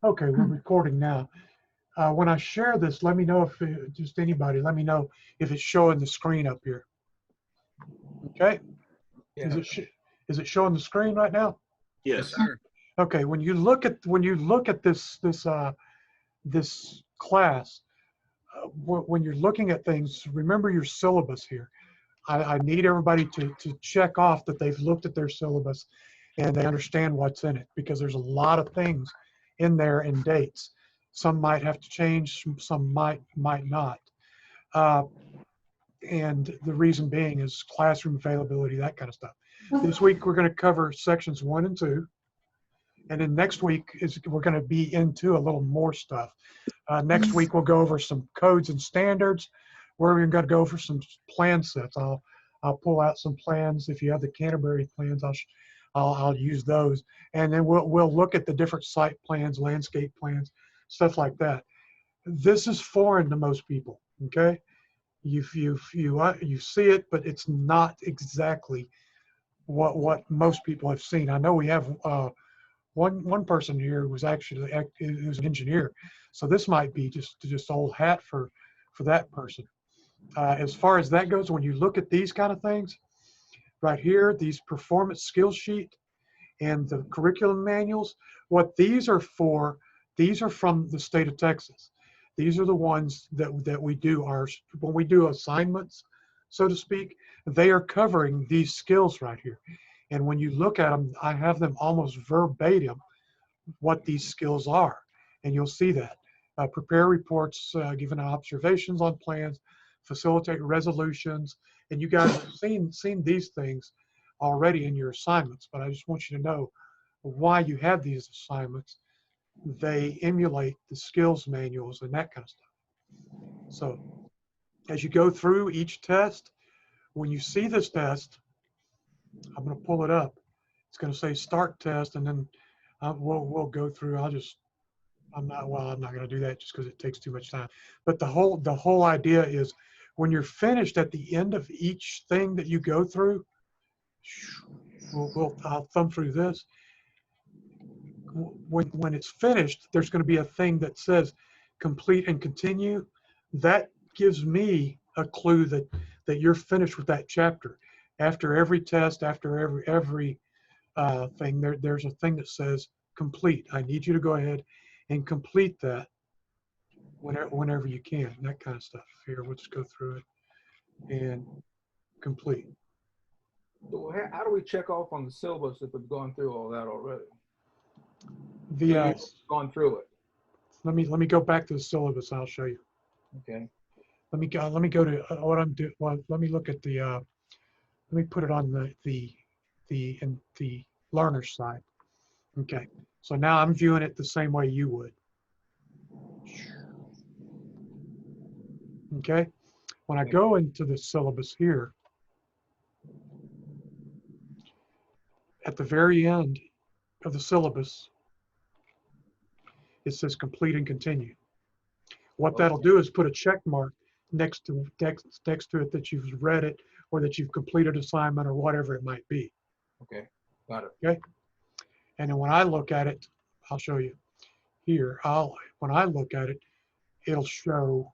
Okay, we're recording now. When I share this, let me know if just anybody, let me know if it's showing the screen up here. Okay, Yeah. is it showing the screen right now? Yes, sir. Okay, when you look at this class, when you're looking at things, remember your syllabus here. I need everybody to check off that they've looked at their syllabus and they understand what's in it, because there's a lot of things in there and dates. Some might have to change, some might not. Uh, and the reason being is classroom availability, that kind of stuff. This week we're going to cover sections 1 and 2. And then next week we're going to be into a little more stuff. Next week we'll go over some codes and standards. We're going to go over some plan sets. I'll pull out some plans. If you have the Canterbury plans, I'll use those. And then we'll look at the different site plans, landscape plans, stuff like that. This is foreign to most people. Okay, you see it, but it's not exactly what most people have seen. I know we have one person here who was actually who's an engineer, so this might be just old hat for that person. As far as that goes, when you look at these kind of things right here, these performance skills sheet and the curriculum manuals, what these are for, these are from the state of Texas. These are the ones that we do when we do assignments, so to speak, they are covering these skills right here. And when you look at them, I have them almost verbatim what these skills are, and you'll see that. Prepare reports, giving observations on plans, facilitate resolutions, and you guys have seen these things already in your assignments, but I just want you to know why you have these assignments. They emulate the skills manuals and that kind of stuff. So as you go through each test, when you see this test, I'm going to pull it up. It's going to say start test, and then we'll go through. I'm not going to do that just because it takes too much time. But the whole idea is, when you're finished at the end of each thing that you go through, I'll thumb through this. When it's finished, there's going to be a thing that says complete and continue. That gives me a clue that you're finished with that chapter. After every test, after every thing, there's a thing that says complete. I need you to go ahead and complete that whenever you can, that kind of stuff. Here, we'll just go through it and complete. So how do we check off on the syllabus if we've gone through all that already? The gone through it. let me go back to the syllabus. I'll show you. Okay. Let me go to what I'm doing. Well, let me look at the. Let me put it on the learner side. Okay. So now I'm viewing it the same way you would. Okay. When I go into the syllabus here, at the very end of the syllabus, it says complete and continue. What that'll do is put a check mark next to it that you've read it, or that you've completed assignment, or whatever it might be. Okay, got it. Okay. And then when I look at it, I'll show you here. When I look at it, it'll show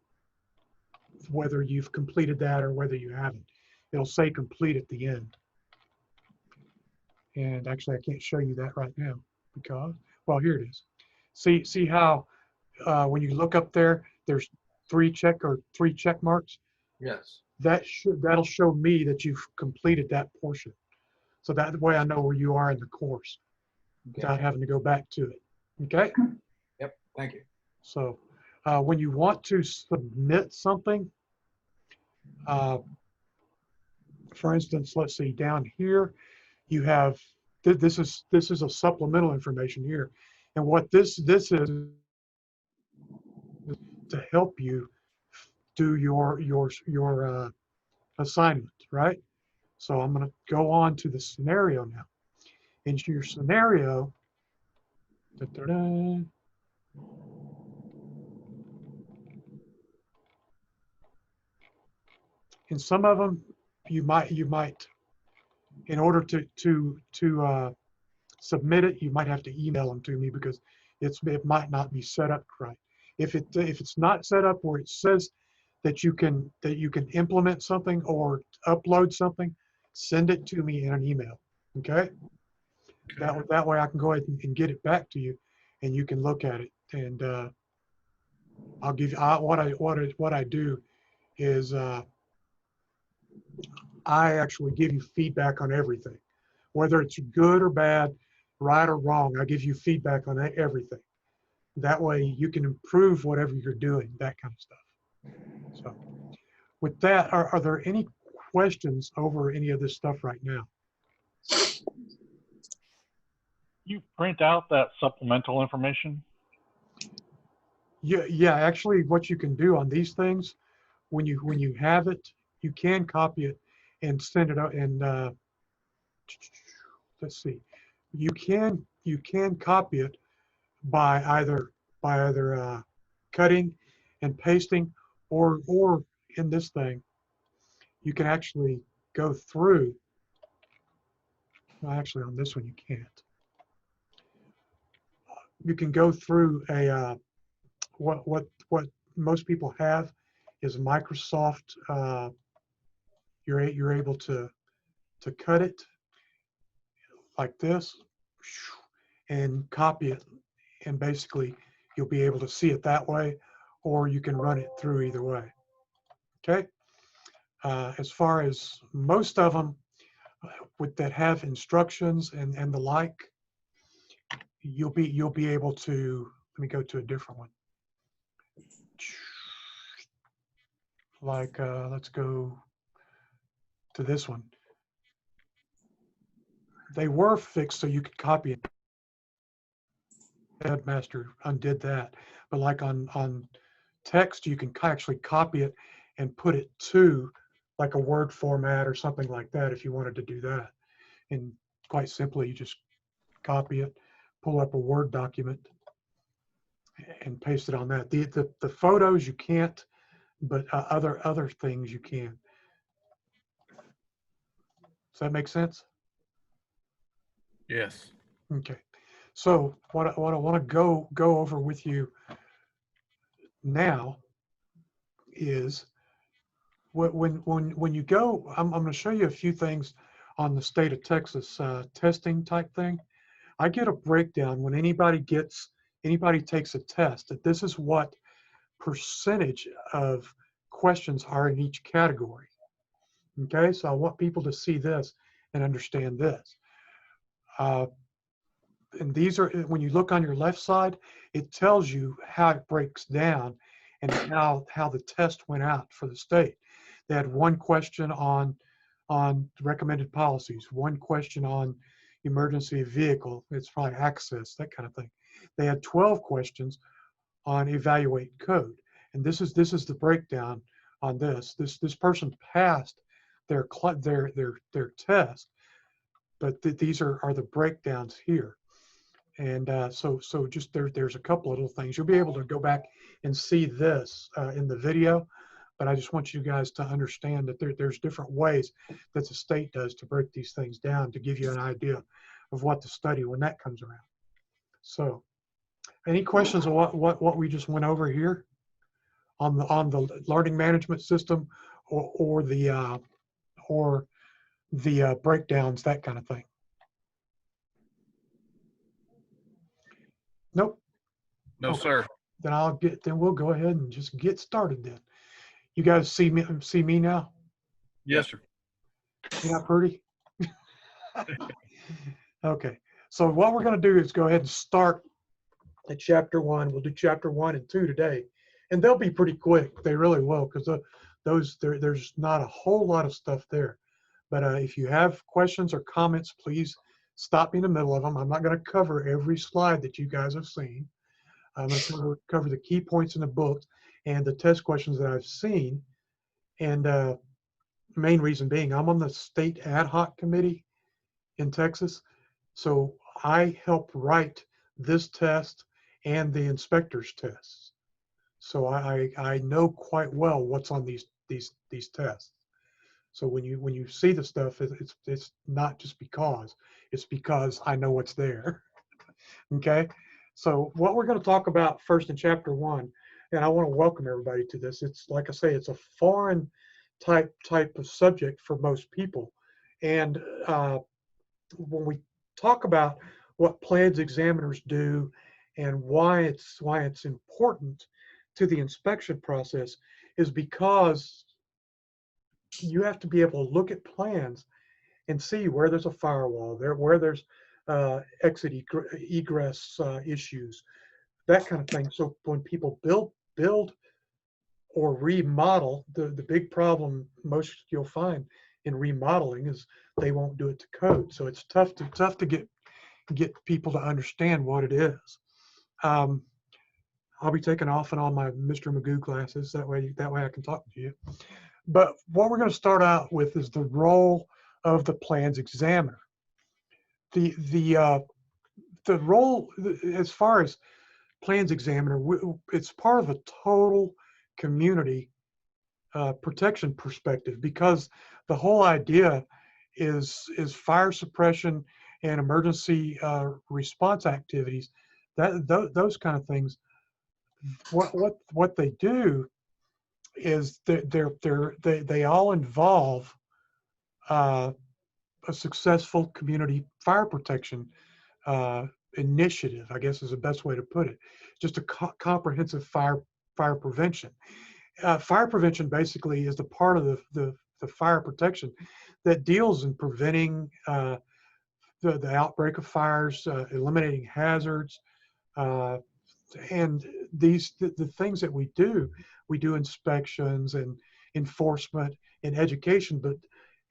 whether you've completed that or whether you haven't. It'll say complete at the end. And actually, I can't show you that right now because, well, here it is. See how when you look up there, there's three check marks. Yes. That'll show me that you've completed that portion. So that way I know where you are in the course without having to go back to it. Okay. Yep. Thank you. So when you want to submit something, for instance, let's see, down here, you have, this is a supplemental information here. And what this is to help you do your assignment, right? So I'm going to go on to the scenario now. Into your scenario, and some of them you might, in order to submit it, you might have to email them to me because it might not be set up right. If it's not set up where it says that you can implement something or upload something, send it to me in an email. Okay. That way I can go ahead and get it back to you, and you can look at it. And I'll give you what I do is I actually give you feedback on everything, whether it's good or bad, right or wrong. I give you feedback on everything. That way you can improve whatever you're doing, that kind of stuff. So with that, are there any questions over any of this stuff right now? You print out that supplemental information? Yeah. Actually, what you can do on these things, when you have it, you can copy it and send it out. And let's see, you can copy it by either cutting and pasting, or in this thing, you can actually go through. Well, actually, on this one you can't. You can go through a what most people have is Microsoft. You're able to cut it like this and copy it, and basically you'll be able to see it that way, or you can run it through either way. Okay. As far as most of them that have instructions and the like, you'll be able to. Let me go to a different one. Like let's go to this one. They were fixed so you could copy it. Headmaster undid that, but like on text, you can actually copy it and put it to like a Word format or something like that if you wanted to do that. And quite simply, you just copy it, pull up a Word document, and paste it on that. The photos you can't, but other things you can. Does that make sense? Yes. Okay. So what I want to go over with you now is when you go, I'm going to show you a few things on the state of Texas testing type thing. I get a breakdown when anybody takes a test, that this is what percentage of questions are in each category. Okay, so I want people to see this and understand this. And these are, when you look on your left side, it tells you how it breaks down and how the test went out for the state. They had one question on recommended policies, one question on emergency vehicle, it's probably access, that kind of thing. They had 12 questions on evaluate code, and this is the breakdown on this. This person passed their test, but these are the breakdowns here. And so just there's a couple of little things. You'll be able to go back and see this in the video, but I just want you guys to understand that there's different ways that the state does to break these things down to give you an idea of what to study when that comes around. So, any questions on what we just went over here on the learning management system, or the breakdowns, that kind of thing? Nope. No, Okay. sir. Then we'll go ahead and just get started then. You guys see me now? Yes, sir. You're not pretty? Okay. So what we're going to do is go ahead and start at chapter 1. We'll do chapter 1 and 2 today, and they'll be pretty quick. They really will, because there's not a whole lot of stuff there. But if you have questions or comments, please stop me in the middle of them. I'm not going to cover every slide that you guys have seen. I'm going to cover the key points in the book and the test questions that I've seen. And main reason being, I'm on the state ad hoc committee in Texas. So I help write this test and the inspector's tests. So I know quite well what's on these tests. So when you see the stuff, it's not just because, it's because I know what's there. Okay. So what we're going to talk about first in chapter 1, and I want to welcome everybody to this. It's like I say, it's a foreign type of subject for most people. And when we talk about what plans examiners do and why it's important to the inspection process, is because you have to be able to look at plans and see where there's a firewall there, where there's exit egress issues, that kind of thing. So when people build or remodel, the big problem most you'll find in remodeling is they won't do it to code. So it's tough to get people to understand what it is. I'll be taking off and on my Mr. Magoo glasses. That way I can talk to you. But what we're going to start out with is the role of the plans examiner. The role, as far as plans examiner, it's part of a total community protection perspective, because the whole idea is fire suppression and emergency response activities, those kind of things. What they do is they all involve a successful community fire protection initiative, I guess is the best way to put it. Just a comprehensive fire prevention. Fire prevention basically is the part of the fire protection that deals in preventing the outbreak of fires, eliminating hazards, and the things that we do inspections and enforcement and education. But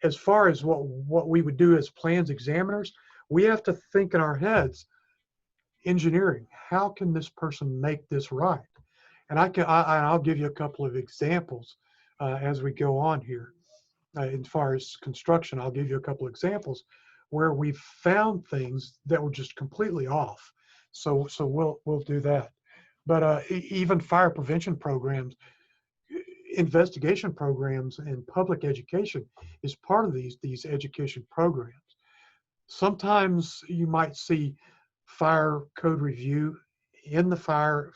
as far as what we would do as plans examiners, we have to think in our heads, engineering, how can this person make this right? And I'll give you a couple of examples as we go on here. As far as construction, I'll give you a couple of examples where we've found things that were just completely off. So we'll do that. But even fire prevention programs, investigation programs, and public education is part of these education programs. Sometimes you might see fire code review in the fire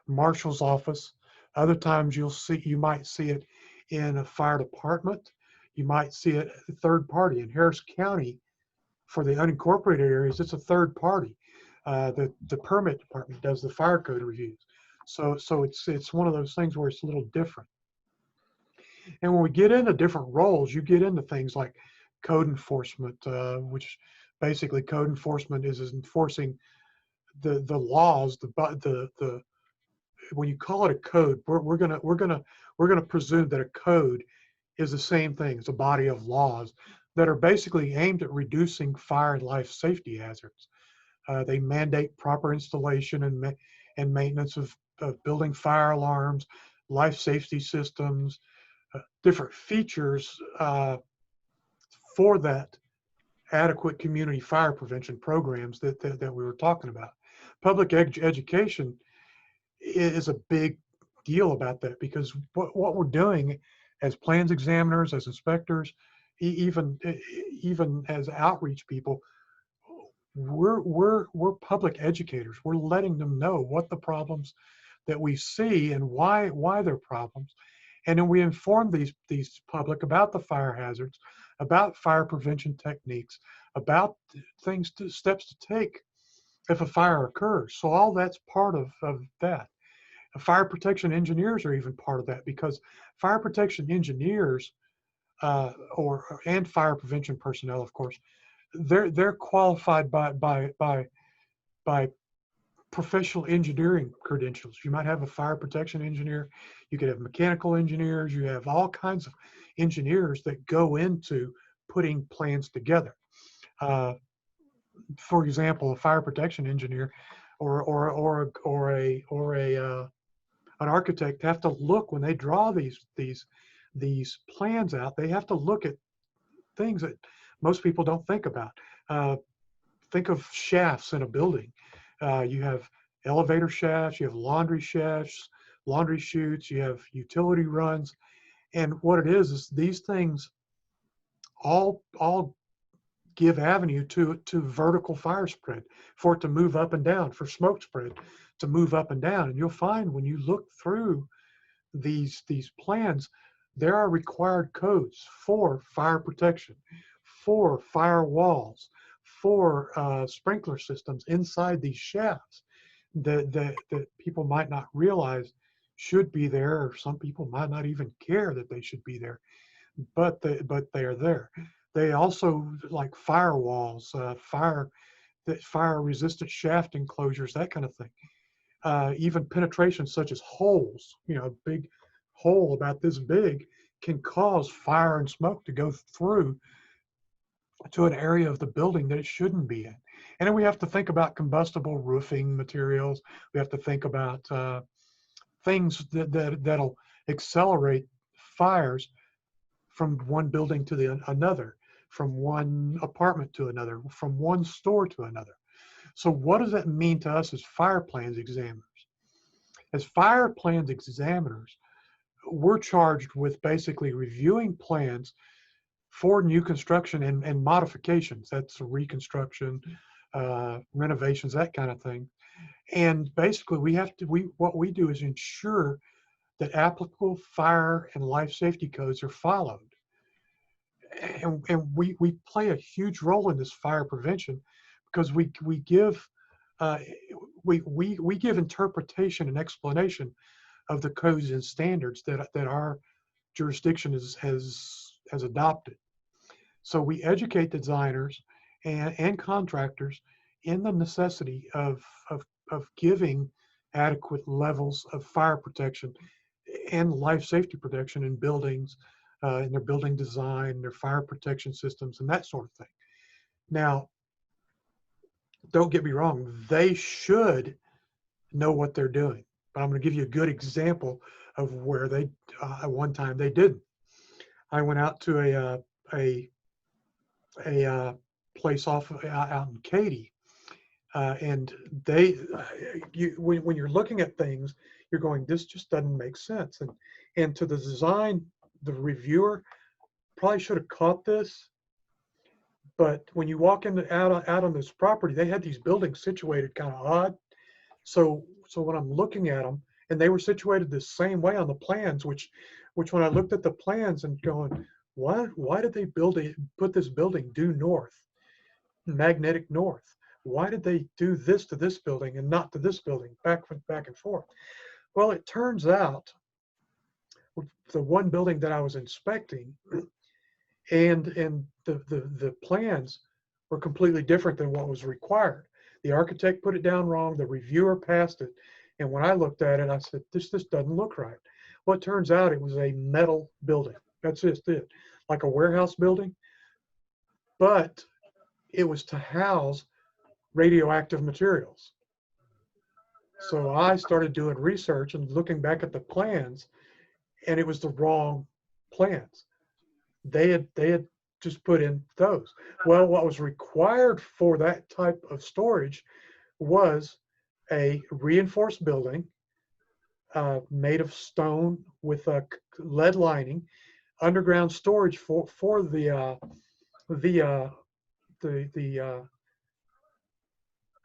marshal's office. Other times you might see it in a fire department. You might see it third party. In Harris County, for the unincorporated areas, it's a third party. The permit department does the fire code reviews. So it's one of those things where it's a little different. And when we get into different roles, you get into things like code enforcement, which basically code enforcement is enforcing the laws. The when you call it a code, we're gonna presume that a code is the same thing. It's a body of laws that are basically aimed at reducing fire and life safety hazards. They mandate proper installation and maintenance of building fire alarms, life safety systems, different features for that adequate community fire prevention programs that we were talking about. Public education is a big deal about that, because what we're doing as plans examiners, as inspectors, even as outreach people, we're public educators. We're letting them know what the problems that we see and why they're problems, and then we inform these public about the fire hazards, about fire prevention techniques, about steps to take if a fire occurs. So all that's part of that. Fire protection engineers are even part of that, because fire protection engineers and fire prevention personnel, of course, they're qualified by professional engineering credentials. You might have a fire protection engineer, you could have mechanical engineers, you have all kinds of engineers that go into putting plans together. For example, a fire protection engineer or an architect have to look, when they draw these plans out, they have to look at things that most people don't think about. Think of shafts in a building. You have elevator shafts, you have laundry shafts, laundry chutes, you have utility runs. And what it is these things all give avenue to vertical fire spread, for it to move up and down, for smoke spread to move up and down. And you'll find when you look through these plans, there are required codes for fire protection, for fire walls, for sprinkler systems inside these shafts that people might not realize should be there, or some people might not even care that they should be there, but they are there. They also, like firewalls, fire resistant shaft enclosures, that kind of thing. Even penetration such as holes, a big hole about this big can cause fire and smoke to go through to an area of the building that it shouldn't be in. And then we have to think about combustible roofing materials. We have to think about things that'll accelerate fires from one building to another, from one apartment to another, from one store to another. So what does that mean to us as fire plans examiners? As fire plans examiners, we're charged with basically reviewing plans for new construction and modifications. That's reconstruction, renovations, that kind of thing. And basically what we do is ensure that applicable fire and life safety codes are followed. And we play a huge role in this fire prevention, because we give we give interpretation and explanation of the codes and standards that our jurisdiction has adopted. So we educate designers and contractors in the necessity of giving adequate levels of fire protection and life safety protection in buildings, in their building design, their fire protection systems, and that sort of thing. Now, don't get me wrong, they should know what they're doing. But I'm going to give you a good example of where they, at one time they didn't. I went out to a place out in Katy, and when you're looking at things, you're going, this just doesn't make sense. And to the design, the reviewer probably should have caught this. But when you walk out on this property, they had these buildings situated kind of odd. So when I'm looking at them, and they were situated the same way on the plans, which when I looked at the plans and going, why did they put this building due north, magnetic north? Why did they do this to this building and not to this building, back and forth? Well, it turns out the one building that I was inspecting and the plans were completely different than what was required. The architect put it down wrong, the reviewer passed it, and when I looked at it, I said, this doesn't look right. Well, it turns out it was a metal building. That's just it, like a warehouse building, but it was to house radioactive materials. So I started doing research and looking back at the plans, and it was the wrong plans. They had just put in those. Well, what was required for that type of storage was a reinforced building made of stone with a lead lining, underground storage for the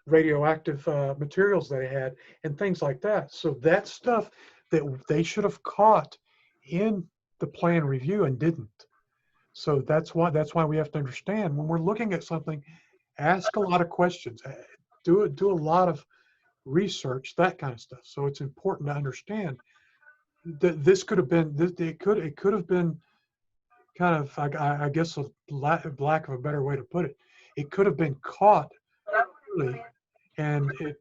radioactive materials they had, and things like that. So that stuff that they should have caught in the plan review and didn't. So that's why we have to understand when we're looking at something, ask a lot of questions, do a lot of research, that kind of stuff. So it's important to understand that this could have been, it could have been kind of, I guess, a lack of a better way to put it. It could have been caught early, and I'm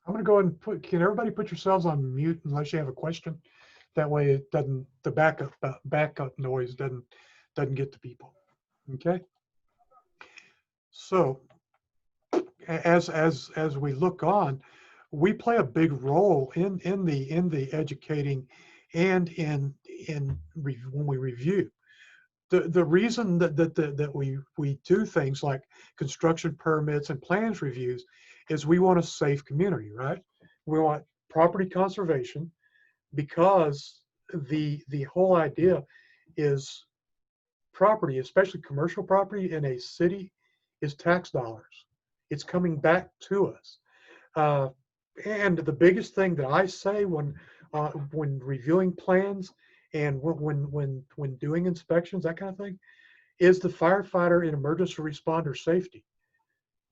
going to go ahead and can everybody put yourselves on mute unless you have a question? That way it doesn't, the backup noise doesn't get to people. Okay. So as we look on, we play a big role in the educating and in when we review. The reason that we do things like construction permits and plans reviews is we want a safe community, right? We want property conservation, because the whole idea is property, especially commercial property in a city, is tax dollars. It's coming back to us. Uh, and the biggest thing that I say when reviewing plans and when doing inspections, that kind of thing, is the firefighter and emergency responder safety.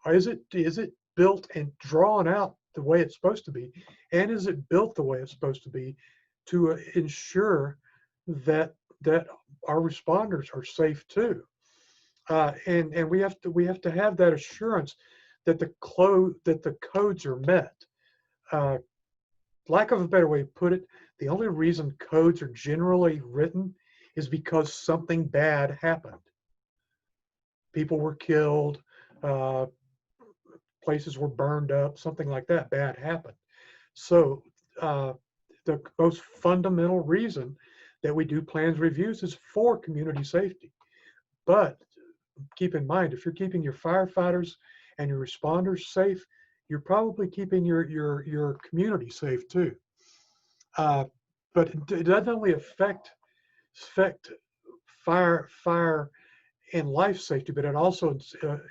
Is it built and drawn out the way it's supposed to be, and is it built the way it's supposed to be to ensure that our responders are safe too? And we have to have that assurance that the codes are met. Uh, Lack of a better way to put it, the only reason codes are generally written is because something bad happened. People were killed, uh, places were burned up, something like that bad happened. So uh, the most fundamental reason that we do plans reviews is for community safety. But keep in mind, if you're keeping your firefighters and your responders safe, you're probably keeping your community safe too. Uh, but it doesn't only affect fire and life safety, but it also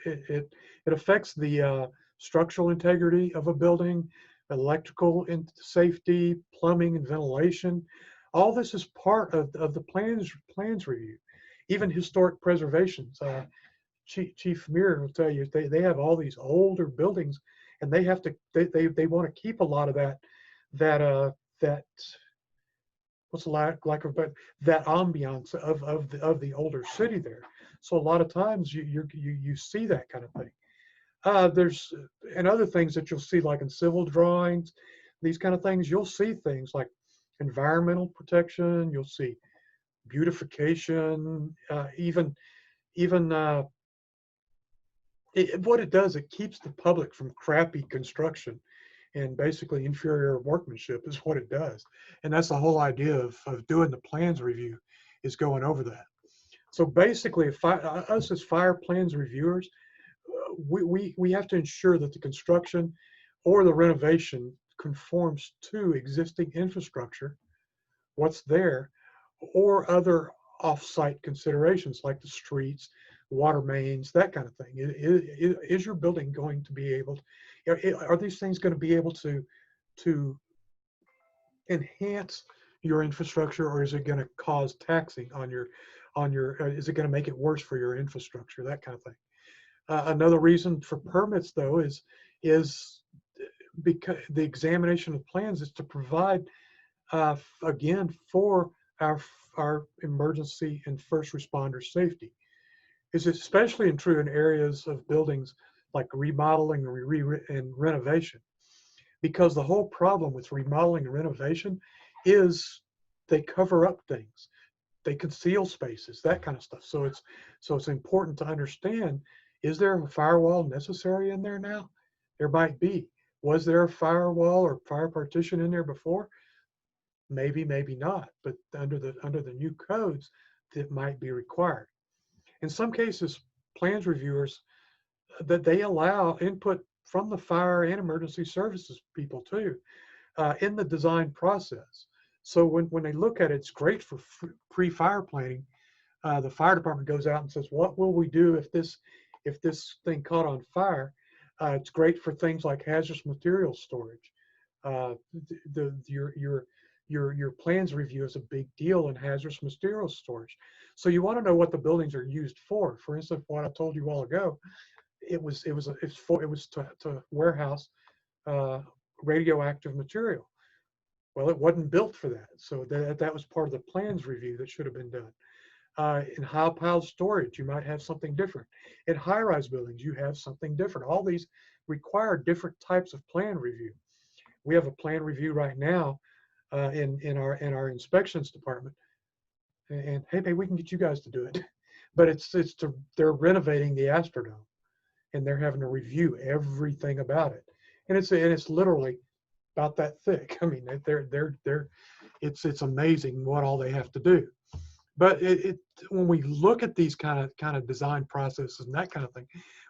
it affects the structural integrity of a building, electrical safety, plumbing and ventilation. All this is part of the plans review. Even historic preservations. Chief Muir will tell you they have all these older buildings, and they have to they want to keep a lot of that what's the lack of but that ambiance of the older city there. So a lot of times you see that kind of thing. There's and other things that you'll see like in civil drawings, these kind of things. You'll see things like environmental protection. You'll see beautification, even what it does, it keeps the public from crappy construction and basically inferior workmanship is what it does. And that's the whole idea of doing the plans review, is going over that. So basically, us as fire plans reviewers, we have to ensure that the construction or the renovation conforms to existing infrastructure, what's there, or other off-site considerations like the streets, water mains, that kind of thing. Is your building going to be able to, are these things going to be able to enhance your infrastructure, or is it going to cause taxing on your is it going to make it worse for your infrastructure, that kind of thing. Another reason for permits though is because the examination of plans is to provide again for our emergency and first responder safety. Is especially true in areas of buildings like remodeling and renovation, because the whole problem with remodeling and renovation is they cover up things, they conceal spaces, that kind of stuff. So it's important to understand, is there a firewall necessary in there now? There might be. Was there a firewall or fire partition in there before? Maybe, maybe not, but under the new codes, that might be required. In some cases, plans reviewers, that they allow input from the fire and emergency services people too, in the design process. So when they look at it, it's great for pre-fire planning. The fire department goes out and says, what will we do if this thing caught on fire? It's great for things like hazardous materials storage. Your plans review is a big deal in hazardous materials storage. So you want to know what the buildings are used for. For instance, what I told you a while ago, it was to warehouse radioactive material. Well, it wasn't built for that. So that was part of the plans review that should have been done. In high pile storage, you might have something different. In high-rise buildings, you have something different. All these require different types of plan review. We have a plan review right now in our inspections department, and hey, maybe we can get you guys to do it. But they're renovating the Astrodome, and they're having to review everything about it, and it's literally about that thick. I mean, it's amazing what all they have to do. But when we look at these kind of design processes and that kind of thing,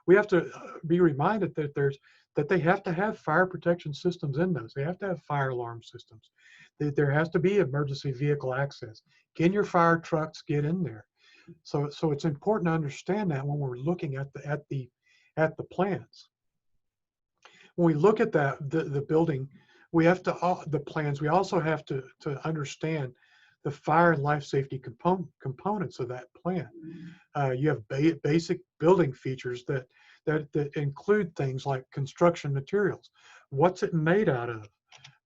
we have to be reminded that they have to have fire protection systems in those. They have to have fire alarm systems. There has to be emergency vehicle access. Can your fire trucks get in there? So it's important to understand that when we're looking at the plans. When we look at the building, we have to the plans. We also have to understand the fire and life safety components of that plan. You have basic building features that include things like construction materials. What's it made out of?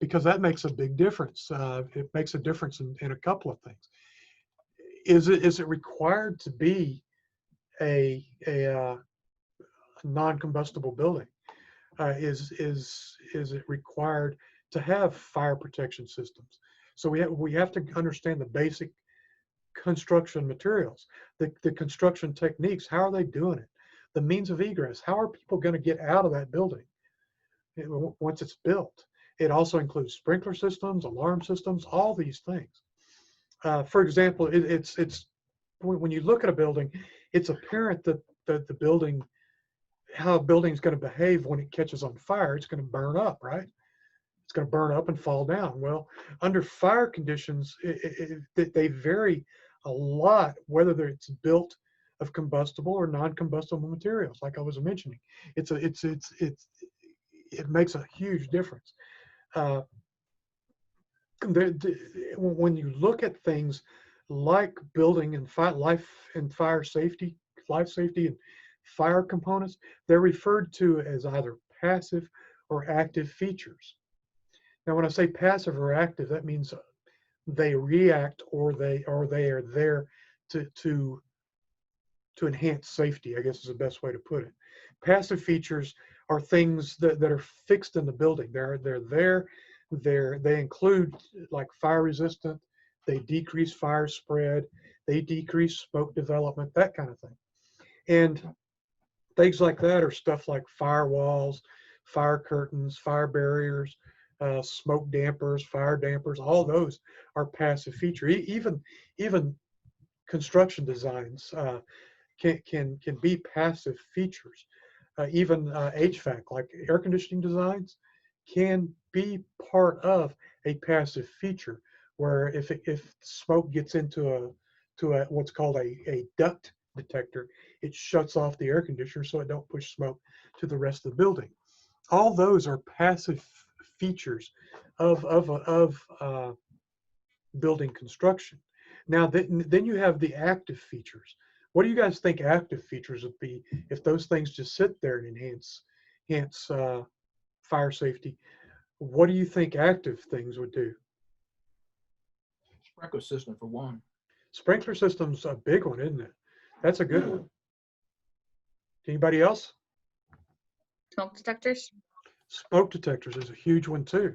Because that makes a big difference. It makes a difference in a couple of things. Is it required to be a non-combustible building? Is it required to have fire protection systems? So we have to understand the basic construction materials, the construction techniques. How are they doing it? The means of egress. How are people going to get out of that building once it's built? It also includes sprinkler systems, alarm systems, all these things. For example, it's when you look at a building, it's apparent that the building, how a building is going to behave when it catches on fire. It's going to burn up, right? It's going to burn up and fall down. Well, under fire conditions, they vary a lot, whether it's built of combustible or non-combustible materials. Like I was mentioning, it makes a huge difference. When you look at things like building and life safety and fire components, they're referred to as either passive or active features. Now, when I say passive or active, that means they react or they are there to enhance safety, I guess is the best way to put it. Passive features are things that are fixed in the building. They're there. They include like fire resistant, they decrease fire spread, they decrease smoke development, that kind of thing. And things like that are stuff like firewalls, fire curtains, fire barriers, smoke dampers, fire dampers. All those are passive features. Even construction designs can be passive features. Even HVAC, like air conditioning designs, can be part of a passive feature, where if smoke gets into what's called a duct detector, it shuts off the air conditioner so it don't push smoke to the rest of the building. All those are passive features of building construction. Now then you have the active features. What do you guys think active features would be if those things just sit there and enhance fire safety? What do you think active things would do? Sprinkler system for one. Sprinkler system's a big one, isn't it? That's a good one. Anybody else? Smoke detectors. Smoke detectors is a huge one too,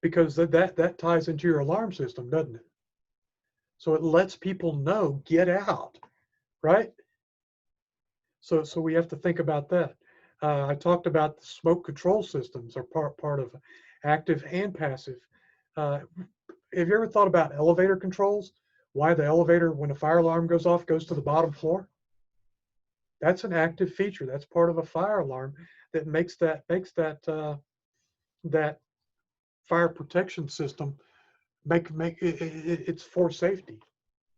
because that ties into your alarm system, doesn't it? So it lets people know, get out, right? So we have to think about that. I talked about the smoke control systems are part of active and passive. Have you ever thought about elevator controls? Why the elevator, when a fire alarm goes off, goes to the bottom floor? That's an active feature. That's part of a fire alarm that makes that fire protection system it's for safety.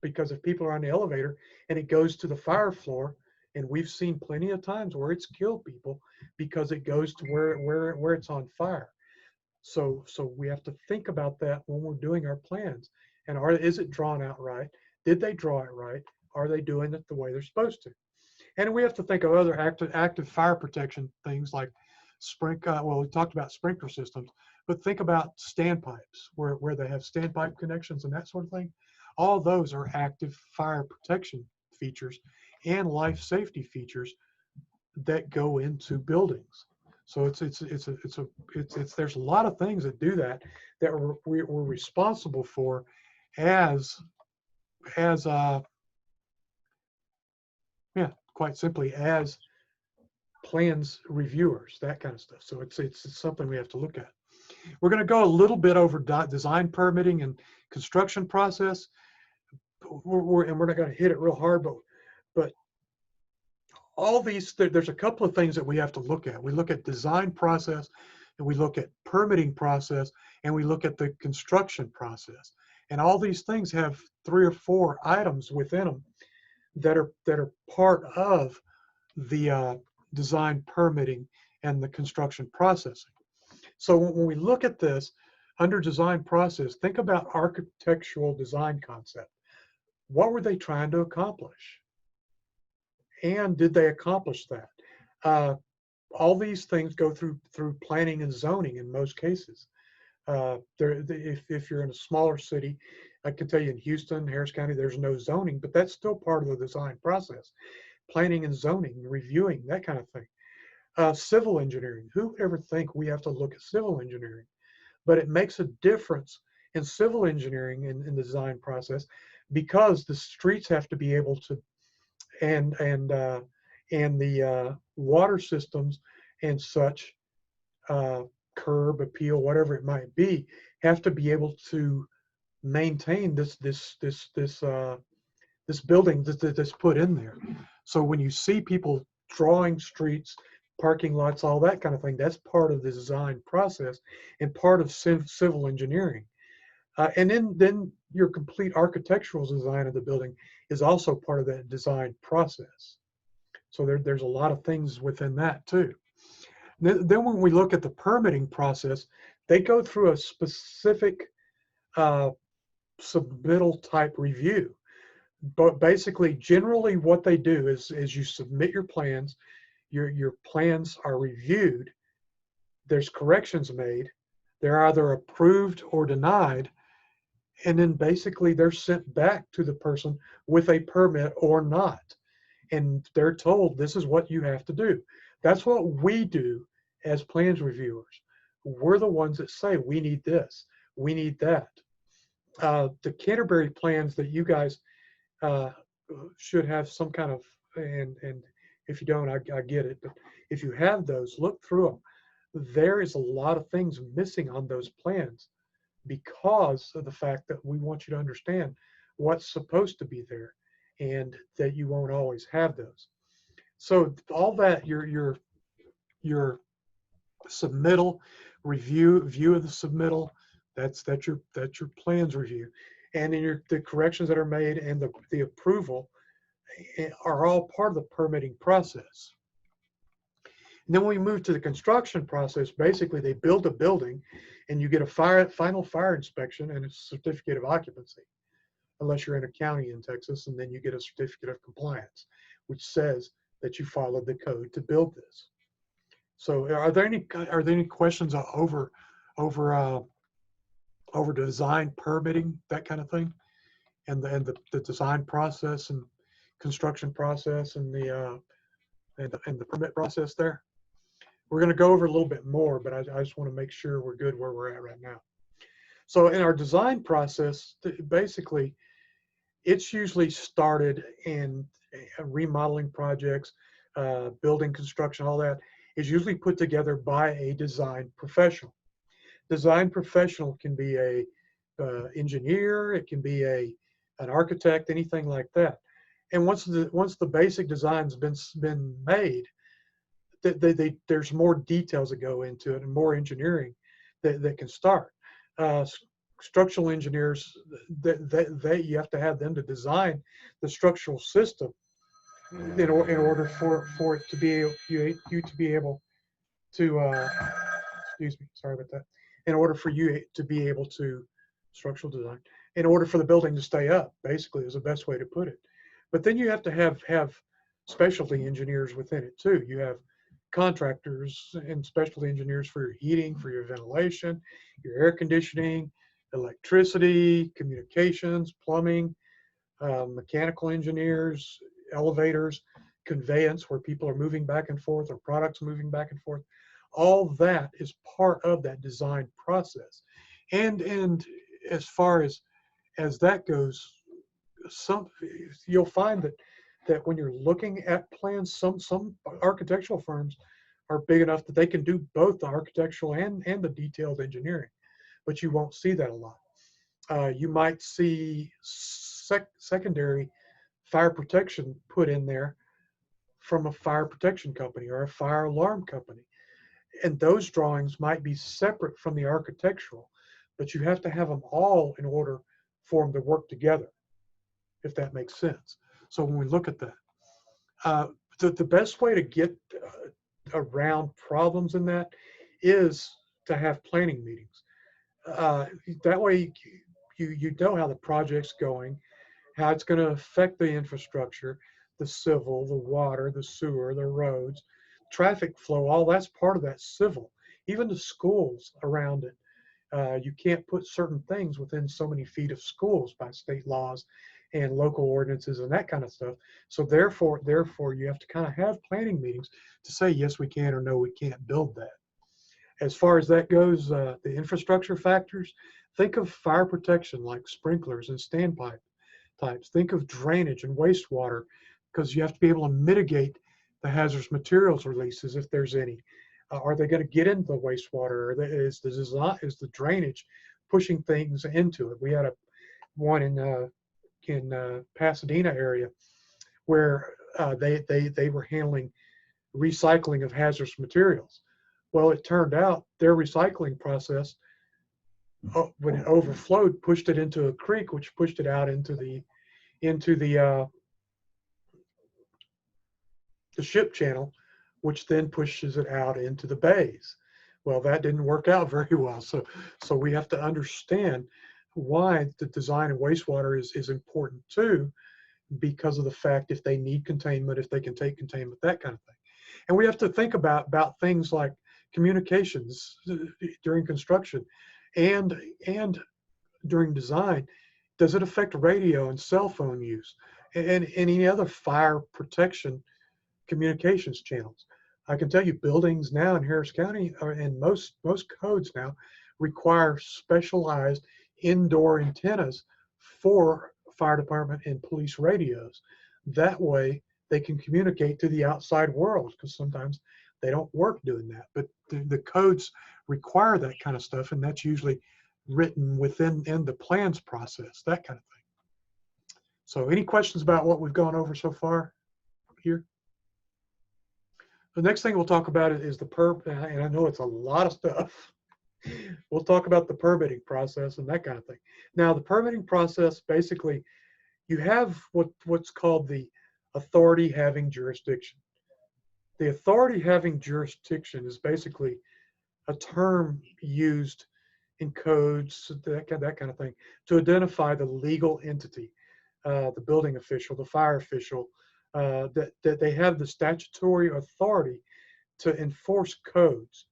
Because if people are on the elevator and it goes to the fire floor, and we've seen plenty of times where it's killed people because it goes to where it's on fire. So we have to think about that when we're doing our plans. And is it drawn out right? Did they draw it right? Are they doing it the way they're supposed to? And we have to think of other active fire protection things like well, we talked about sprinkler systems, but think about standpipes where they have standpipe connections and that sort of thing. All those are active fire protection features and life safety features that go into buildings. So there's a lot of things that do that we're responsible for as quite simply as plans reviewers, that kind of stuff. So it's something we have to look at. We're going to go a little bit over design permitting and construction process. And we're not going to hit it real hard, but all these, there's a couple of things that we have to look at. We look at design process, and we look at permitting process, and we look at the construction process. And all these things have 3 or 4 items within them that are part of the design permitting and the construction processing. So when we look at this under design process, think about architectural design concept. What were they trying to accomplish? And did they accomplish that? All these things go through planning and zoning in most cases. If you're in a smaller city, I can tell you in Houston, Harris County, there's no zoning, but that's still part of the design process. Planning and zoning, reviewing, that kind of thing. Civil engineering, who would ever think we have to look at civil engineering? But it makes a difference in civil engineering in the design process because the streets have to be able to, and the water systems and such, curb appeal, whatever it might be, have to be able to maintain this building that's put in there. So when you see people drawing streets, parking lots, all that kind of thing, that's part of the design process and part of civil engineering. And then your complete architectural design of the building is also part of that design process. So there's a lot of things within that too. Then when we look at the permitting process, they go through a specific submittal type review. But basically, generally what they do is you submit your plans, your plans are reviewed, there's corrections made, they're either approved or denied, and then basically they're sent back to the person with a permit or not. And they're told, this is what you have to do. That's what we do as plans reviewers. We're the ones that say, we need this, we need that. The Canterbury plans that you guys should have some kind of, and if you don't, I get it, but if you have those, look through them. There is a lot of things missing on those plans because of the fact that we want you to understand what's supposed to be there and that you won't always have those. So all that, your submittal view of the submittal, that's your plans review, and then the corrections that are made and the approval are all part of the permitting process. And then when we move to the construction process, basically they build a building and you get a final fire inspection and a certificate of occupancy, unless you're in a county in Texas, and then you get a certificate of compliance, which says that you followed the code to build this. So are there any questions over design permitting, that kind of thing, and the design process and construction process and the permit process there? We're going to go over a little bit more, but I just want to make sure we're good where we're at right now. So in our design process, basically, it's usually started in remodeling projects, building construction, all that is usually put together by a design professional. Design professional can be a engineer, it can be an architect, anything like that. And once the basic design's been made, there's more details that go into it and more engineering that can start. Structural engineers, you have to have them to design the structural system in order for it to be you to be able to excuse me, sorry about that. In order for you to be able to structural design, in order for the building to stay up, basically, is the best way to put it. But then you have to have specialty engineers within it too. You have contractors and specialty engineers for your heating, for your ventilation, your air conditioning, electricity, communications, plumbing, mechanical engineers, elevators, conveyance where people are moving back and forth or products moving back and forth. All that is part of that design process. And as far as that goes, you'll find that when you're looking at plans, some architectural firms are big enough that they can do both the architectural and the detailed engineering, but you won't see that a lot. You might see secondary fire protection put in there from a fire protection company or a fire alarm company. And those drawings might be separate from the architectural, but you have to have them all in order for them to work together, if that makes sense. So when we look at that, the best way to get around problems in that is to have planning meetings. That way you know how the project's going, how it's going to affect the infrastructure, the civil, the water, the sewer, the roads, traffic flow, all that's part of that civil. Even the schools around it. You can't put certain things within so many feet of schools by state laws and local ordinances and that kind of stuff. So therefore, you have to kind of have planning meetings to say, yes, we can, or no, we can't build that. As far as that goes, the infrastructure factors, think of fire protection like sprinklers and standpipe types. Think of drainage and wastewater, because you have to be able to mitigate the hazardous materials releases if there's any. Are they going to get into the wastewater? Is the drainage pushing things into it? We had one in Pasadena area where they were handling recycling of hazardous materials. Well, it turned out their recycling process, when it overflowed, pushed it into a creek, which pushed it out into the ship channel, which then pushes it out into the bays. Well, that didn't work out very well. So we have to understand why the design of wastewater is important too, because of the fact if they need containment, if they can take containment, that kind of thing. And we have to think about things like communications during construction and during design. Does it affect radio and cell phone use and any other fire protection communications channels? I can tell you buildings now in Harris County and most codes now require specialized indoor antennas for fire department and police radios. That way they can communicate to the outside world, because sometimes they don't work doing that. But the codes require that kind of stuff, and that's usually written in the plans process, that kind of thing. So any questions about what we've gone over so far here? The next thing we'll talk about is the and I know it's a lot of stuff. We'll talk about the permitting process and that kind of thing. Now, the permitting process, basically, you have what's called the authority having jurisdiction. The authority having jurisdiction is basically a term used in codes, that kind of thing, to identify the legal entity, the building official, the fire official, that they have the statutory authority to enforce codes.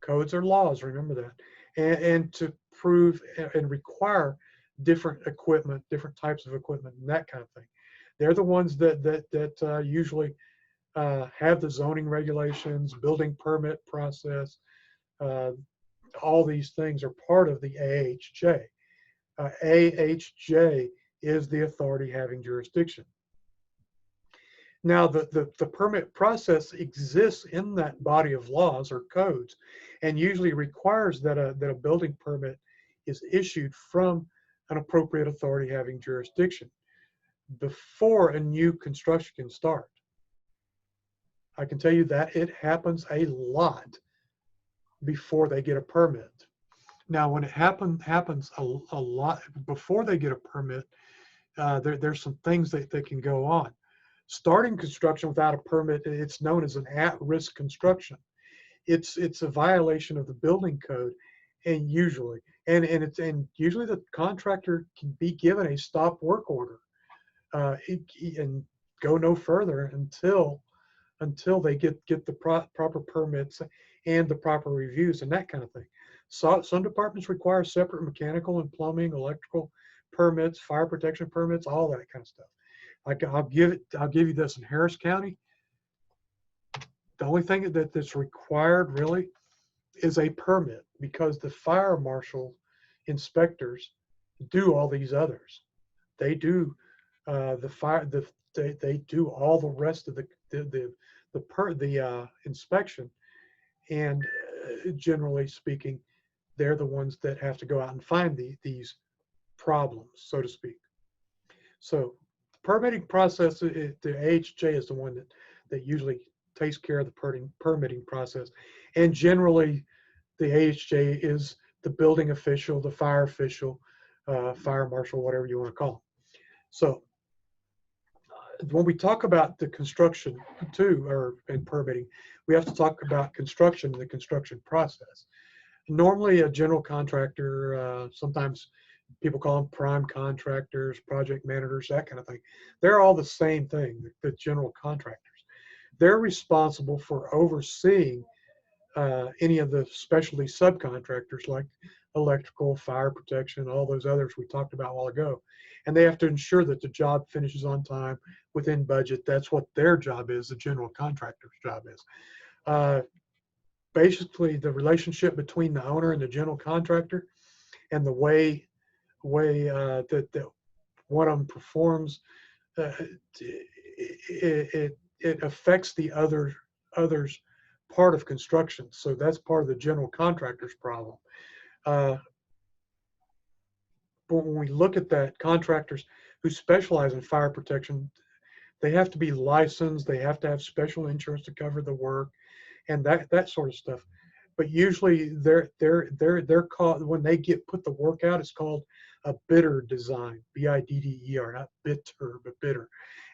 Codes are laws, remember that, and to prove and require different equipment, different types of equipment, and that kind of thing. They're the ones that usually have the zoning regulations, building permit process. All these things are part of the AHJ. AHJ is the authority having jurisdiction. Now, the permit process exists in that body of laws or codes, and usually requires that a building permit is issued from an appropriate authority having jurisdiction before a new construction can start. I can tell you that it happens a lot before they get a permit. Now, when it happens a lot before they get a permit, there's some things that can go on. Starting construction without a permit, it's known as an at-risk construction. It's a violation of the building code, and usually the contractor can be given a stop work order and go no further until they get the proper permits and the proper reviews and that kind of thing. So some departments require separate mechanical and plumbing, electrical permits, fire protection permits, all that kind of stuff. I'll give you this in Harris County. The only thing that's required really is a permit, because the fire marshal inspectors do all these others. They do they do all the rest of the inspection, and generally speaking, they're the ones that have to go out and find these problems, so to speak. So the permitting process, the AHJ is the one that usually takes care of the permitting process, and generally the AHJ is the building official, the fire official, fire marshal, whatever you want to call them. So when we talk about the construction too, or and permitting, we have to talk about construction and the construction process. Normally, a general contractor, sometimes people call them prime contractors, project managers, that kind of thing. They're all the same thing, the general contractors. They're responsible for overseeing any of the specialty subcontractors like electrical, fire protection, all those others we talked about a while ago. And they have to ensure that the job finishes on time, within budget. That's what their job is, the general contractor's job is. Basically, the relationship between the owner and the general contractor and the way that one of them performs, it affects the others part of construction. So that's part of the general contractor's problem. But when we look at that, contractors who specialize in fire protection, they have to be licensed. They have to have special insurance to cover the work, and that sort of stuff. But usually, they're called, when they put the work out, it's called a bidder design, BIDDER, not bitter, but bidder,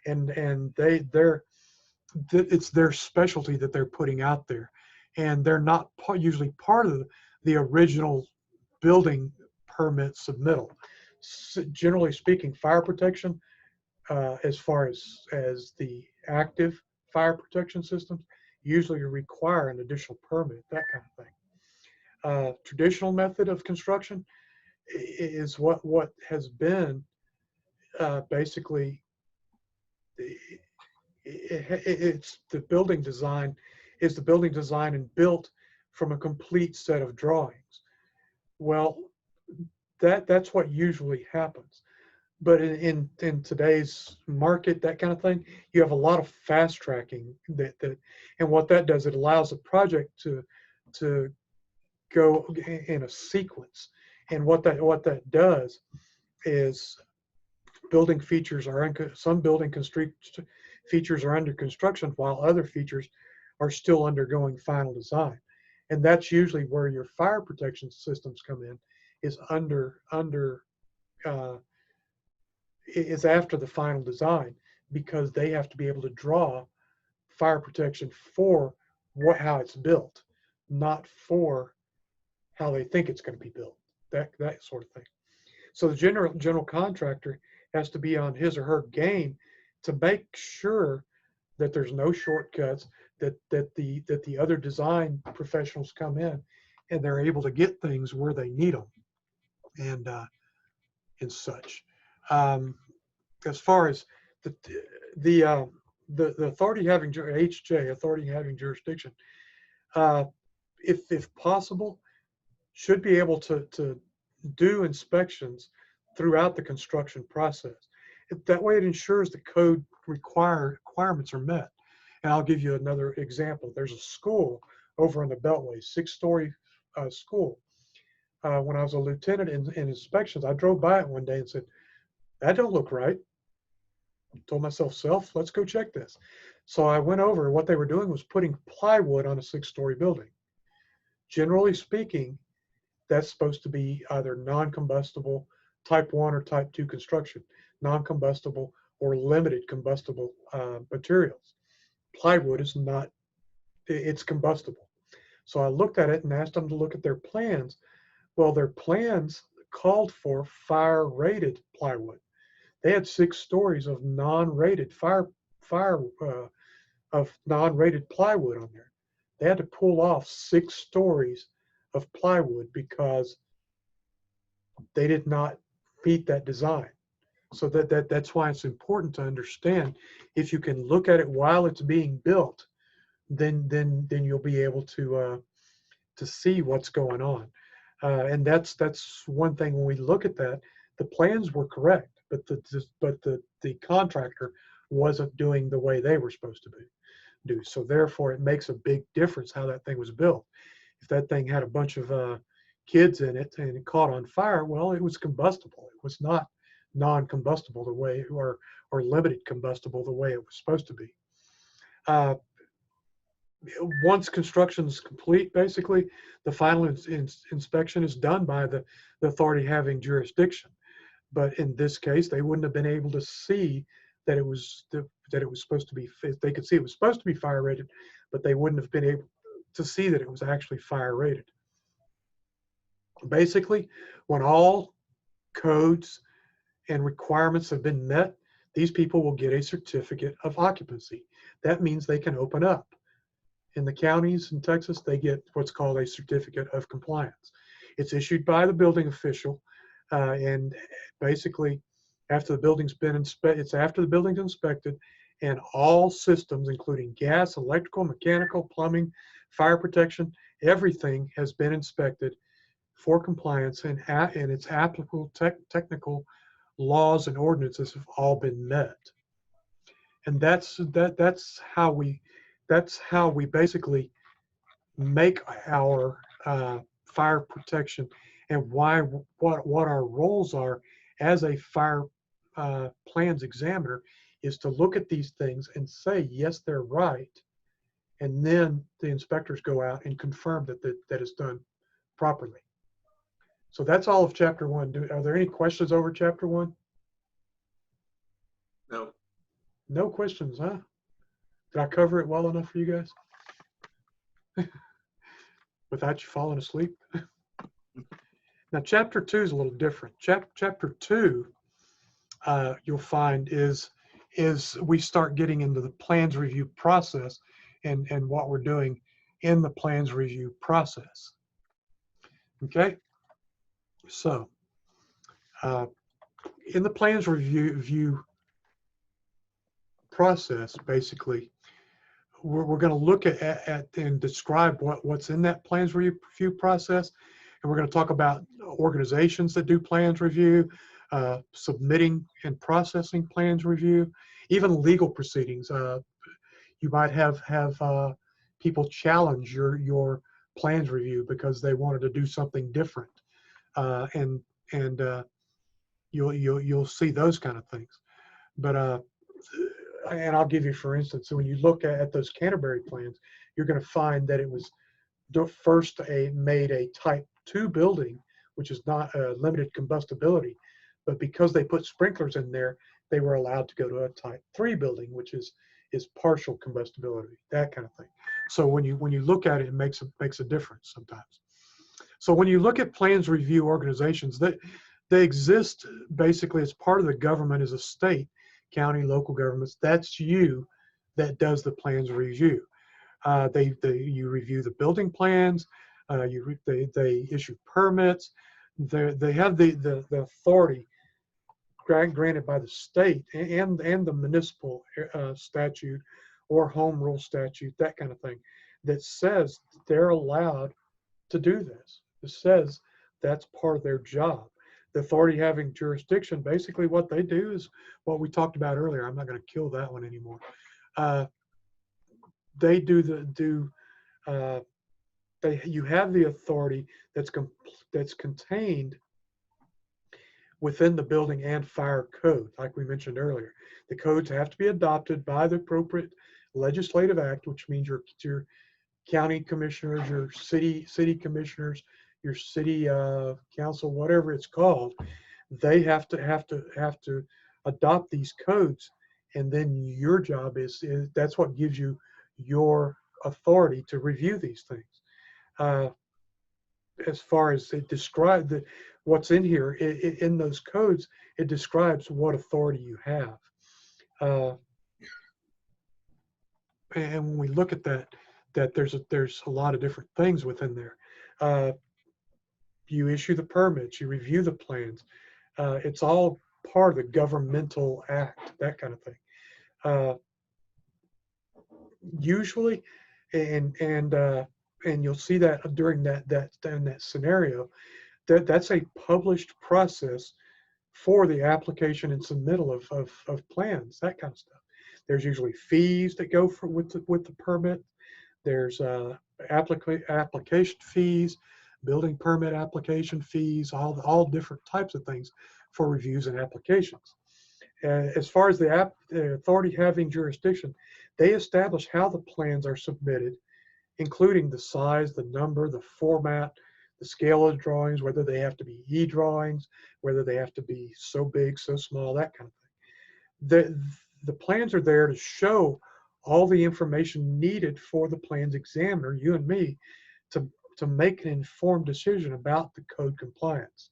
and it's their specialty that they're putting out there, and they're not usually part of the original building permit submittal. So generally speaking, fire protection, as far as the active fire protection systems, usually require an additional permit, that kind of thing. Traditional method of construction is what has been basically it's the building design and built from a complete set of drawings. Well, that's what usually happens. But in today's market, that kind of thing, you have a lot of fast tracking and what that does, it allows a project to go in a sequence. And what that does is building features some building features are under construction while other features are still undergoing final design. And that's usually where your fire protection systems come in, is is after the final design, because they have to be able to draw fire protection for how it's built, not for how they think it's going to be built, that sort of thing. So the general contractor has to be on his or her game to make sure that there's no shortcuts, that the other design professionals come in and they're able to get things where they need them, and such. As far as the authority having HJ, authority having jurisdiction, if possible, should be able to do inspections throughout the construction process. That way it ensures the code requirements are met. And I'll give you another example. There's a school over on the Beltway, 6-story school. When I was a lieutenant in inspections, I drove by it one day and said, that don't look right. I told myself, let's go check this. So I went over. What they were doing was putting plywood on a 6-story building. Generally speaking, that's supposed to be either non-combustible, type 1 or type 2 construction, non-combustible or limited combustible materials. Plywood is not, it's combustible. So I looked at it and asked them to look at their plans. Well, their plans called for fire-rated plywood. They had 6 stories of non-rated of non-rated plywood on there. They had to pull off 6 stories of plywood because they did not meet that design. So that's why it's important to understand. If you can look at it while it's being built, then you'll be able to see what's going on. And that's one thing. When we look at that, the plans were correct, but the contractor wasn't doing the way they were supposed to do. So therefore, it makes a big difference how that thing was built. If that thing had a bunch of kids in it and it caught on fire, well, it was combustible. It was not non-combustible the way, or limited combustible the way it was supposed to be. Once construction is complete, basically, the final inspection is done by the authority having jurisdiction. But in this case, they wouldn't have been able to see that it was that it was supposed to be, they could see it was supposed to be fire rated, but they wouldn't have been able to see that it was actually fire rated. Basically, when all codes and requirements have been met, these people will get a certificate of occupancy. That means they can open up. In the counties in Texas, they get what's called a certificate of compliance. It's issued by the building official, and basically, after the building's been inspected, it's after the building's inspected, and all systems, including gas, electrical, mechanical, plumbing, fire protection, everything has been inspected for compliance, and its applicable technical laws and ordinances have all been met. And that's how we basically make our fire protection, and what our roles are as a fire plans examiner is to look at these things and say yes, they're right, and then the inspectors go out and confirm that it's done properly. So that's all of chapter 1. Are there any questions over chapter 1? No. No questions, huh? Did I cover it well enough for you guys? Without you falling asleep? Now, chapter 2 is a little different. Chapter 2, you'll find is we start getting into the plans review process and what we're doing in the plans review process. Okay? So, in the plans review process, basically, we're going to look at and describe what's in that plans review process, and we're going to talk about organizations that do plans review, submitting and processing plans review, even legal proceedings. You might have people challenge your plans review because they wanted to do something different, and you'll see those kind of things. But and I'll give you, for instance, so when you look at those Canterbury plans, you're going to find that it was first made a type 2 building, which is not limited combustibility, but because they put sprinklers in there, they were allowed to go to a type 3 building, which is partial combustibility, that kind of thing. So when you look at it, it makes a difference sometimes. So when you look at plans review organizations, they exist basically as part of the government as a state, county, local governments. That's you that does the plans review. You review the building plans. They issue permits. They have the authority granted by the state and the municipal statute or home rule statute, that kind of thing, that says they're allowed to do this. It says that's part of their job. The authority having jurisdiction, basically what they do is what we talked about earlier. I'm not going to kill that one anymore. They you have the authority that's contained within the building and fire code, like we mentioned earlier. The codes have to be adopted by the appropriate legislative act, which means your county commissioners, your city commissioners, your city council, whatever it's called. They have to adopt these codes, and then your job is that's what gives you your authority to review these things. As far as it describes what's in here in those codes, it describes what authority you have. And when we look at that there's a lot of different things within there. You issue the permits, you review the plans. It's all part of the governmental act, that kind of thing. Usually, and you'll see that during that scenario, that's a published process for the application and submittal of plans, that kind of stuff. There's usually fees that go with the permit. There's application fees, building permit application fees, all different types of things for reviews and applications. As far as the authority having jurisdiction, they establish how the plans are submitted, including the size, the number, the format, the scale of the drawings, whether they have to be e-drawings, whether they have to be so big, so small, that kind of thing. the plans are there to show all the information needed for the plans examiner, you and me, to make an informed decision about the code compliance.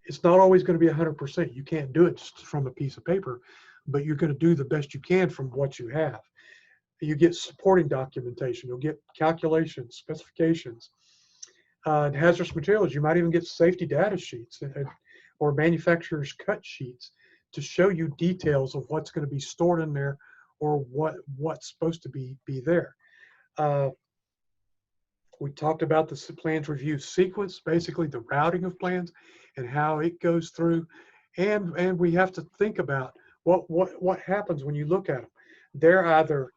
It's not always going to be 100%. You can't do it just from a piece of paper, but you're going to do the best you can from what you have. You get supporting documentation, you'll get calculations, specifications, hazardous materials. You might even get safety data sheets or manufacturer's cut sheets to show you details of what's going to be stored in there or what's supposed to be there. We talked about the plans review sequence, basically the routing of plans and how it goes through. And we have to think about what happens when you look at them. They're either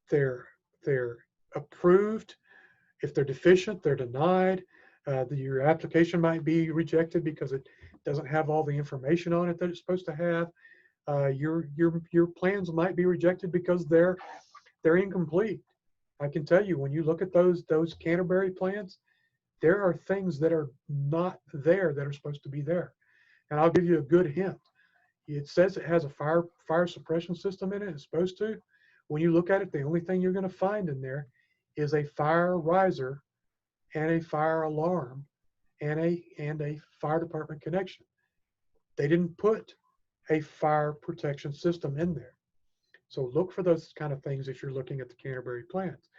they're approved. If they're deficient, they're denied. Your application might be rejected because it doesn't have all the information on it that it's supposed to have. Your plans might be rejected because they're incomplete. I can tell you, when you look at those Canterbury plans, there are things that are not there that are supposed to be there. And I'll give you a good hint. It says it has a fire suppression system in it. It's supposed to. When you look at it, the only thing you're going to find in there is a fire riser and a fire alarm and a fire department connection. They didn't put a fire protection system in there. So look for those kind of things if you're looking at the Canterbury plans.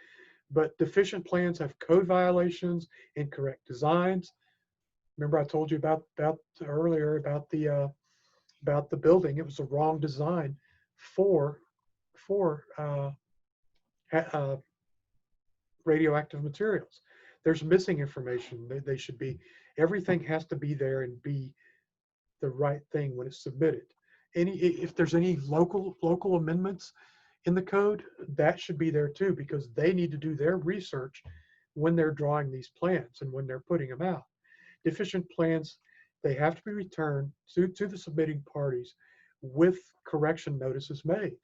But deficient plans have code violations, incorrect designs. Remember I told you about earlier about the building. It was the wrong design for radioactive materials. There's missing information. They should be, everything has to be there and be the right thing when it's submitted. If there's any local amendments in the code, that should be there too, because they need to do their research when they're drawing these plans and when they're putting them out. Deficient plans, they have to be returned to the submitting parties with correction notices made.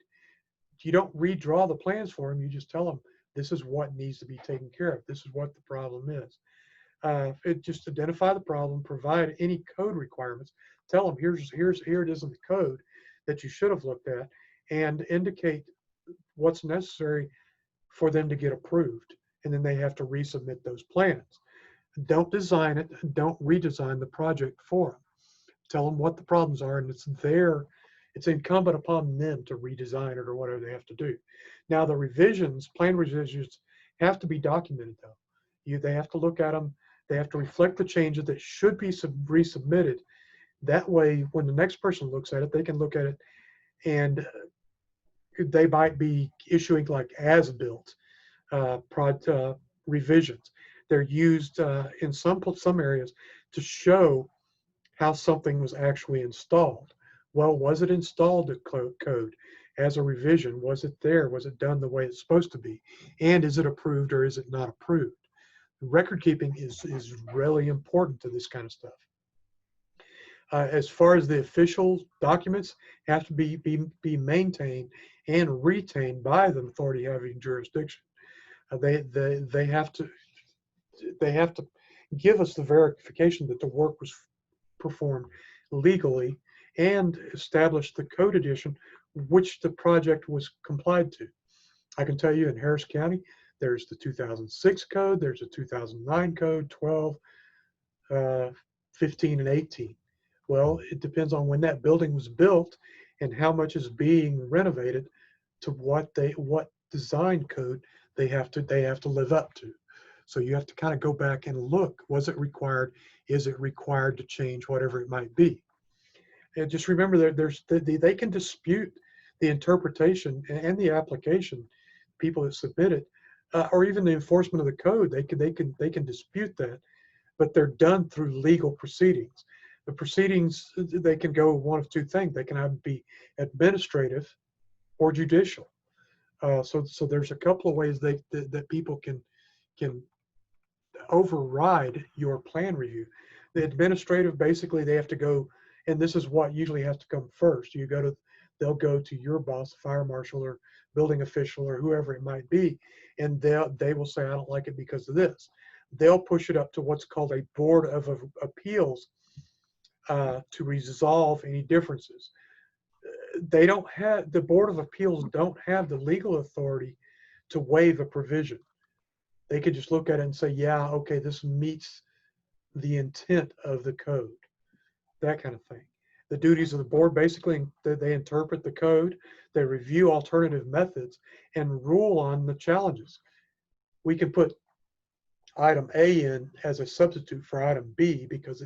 You don't redraw the plans for them. You just tell them, this is what needs to be taken care of. This is what the problem is. Just identify the problem, provide any code requirements, tell them here it is in the code that you should have looked at, and indicate what's necessary for them to get approved. And then they have to resubmit those plans. Don't design it, don't redesign the project for them. Tell them what the problems are, and it's incumbent upon them to redesign it or whatever they have to do. Now the revisions, plan revisions, have to be documented though. They have to look at them. They have to reflect the changes that should be resubmitted. That way, when the next person looks at it, they can look at it, and they might be issuing like as-built revisions. They're used in some areas to show how something was actually installed. Well, was it installed at code as a revision? Was it there? Was it done the way it's supposed to be? And is it approved or is it not approved? Record keeping is really important to this kind of stuff. As far as the official documents have to be maintained and retained by the authority having jurisdiction. They have to give us the verification that the work was performed legally and establish the code edition which the project was complied to. I can tell you in Harris County, there's the 2006 code, there's a 2009 code, 12, 15, and 18. Well, it depends on when that building was built and how much is being renovated to what design code they have to live up to. So you have to kind of go back and look, was it required? Is it required to change whatever it might be? And just remember that they can dispute the interpretation and the application, people that submit it, or even the enforcement of the code. They can dispute that, but they're done through legal proceedings. The proceedings, they can go one of two things. They can either be administrative or judicial. So there's a couple of ways that people can override your plan review. The administrative, basically, they have to go, and this is what usually has to come first. They'll go to your boss, fire marshal or building official or whoever it might be, and they will say, I don't like it because of this. They'll push it up to what's called a board of appeals to resolve any differences. they don't have, the Board of Appeals don't have the legal authority to waive a provision. They could just look at it and say, yeah, okay, this meets the intent of the code, that kind of thing. The duties of the board, basically, they interpret the code, they review alternative methods, and rule on the challenges. We can put item A in as a substitute for item B because